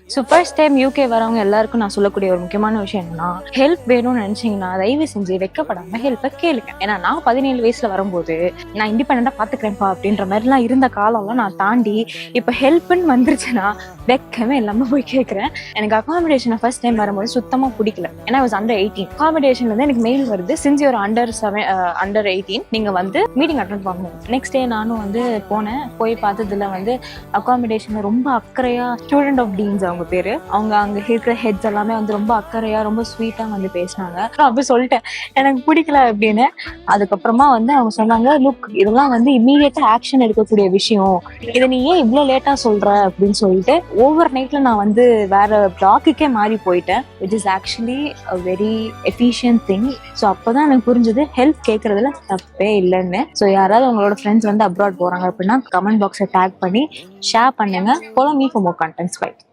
So first time UK வரவங்க எல்லாருக்கும் நான் சொல்லக்கூடிய ஒரு முக்கியமான விஷயம் என்னன்னா, ஹெல்ப் வேணும்னு நினைச்சீங்கன்னா தயவு செஞ்சு வெக்கப்படாம ஹெல்ப்பை கேளுங்க. ஏன்னா நான் 17 வயசுல வரும்போது நான் இண்டிபெண்டா பாத்துக்கிறேன்ப்பா அப்படின்ற மாதிரிலாம் இருந்த காலம்லாம் நான் தாண்டி இப்ப ஹெல்ப்னு வந்துருச்சுன்னா வெக்கமே இல்லாம போய் கேட்கறேன். எனக்கு அகாமடேஷன் ஃபர்ஸ்ட் டைம் வரும்போது சுத்தமா பிடிக்கல. ஏன்னா வாஸ் அண்டர் 18. அகாமடேஷன்ல இருந்து எனக்கு மெயில் வருது, சின்ஸ் யூர் அண்டர் 18 நீங்க வந்து மீட்டிங் அட்டெண்ட் பண்ணணும். நெக்ஸ்ட் டே நானும் வந்து போனேன். போய் பார்த்ததுல வந்து அகாமடேஷன்ல ரொம்ப அக்கறையா ஸ்டூடெண்ட் ஆஃப் டீன்ஸ் அவங்க பேரு, அவங்க அங்க இருக்கிற ஹெட்ஸ் எல்லாமே வந்து ரொம்ப அக்கறையா ரொம்ப ஸ்வீட்டா வந்து பேசினாங்க. அப்படி சொல்லிட்டேன் எனக்கு பிடிக்கல அப்படின்னு. அதுக்கப்புறமா வந்து அவங்க சொன்னாங்க, லுக் இதெல்லாம் வந்து இம்மீடியட்டா ஆக்ஷன் எடுக்கக்கூடிய விஷயம், இதை நீ ஏன் இவ்வளவு லேட்டா சொல்ற அப்படின்னு சொல்லிட்டு ஓவர் நைட்ல நான் வந்து வேற பிளாக்குக்கே மாறி போயிட்டேன், which is actually a very efficient thing. So அப்போதான் எனக்கு புரிஞ்சது ஹெல்ப் கேட்கறதுல தப்பே இல்லைன்னு. ஸோ யாராவது உங்களோட ஃப்ரெண்ட்ஸ் வந்து அப்ராட் போறாங்க அப்படின்னா கமெண்ட் பாக்ஸை டேக் பண்ணி ஷேர் பண்ணுங்க. Follow me for more contents. By.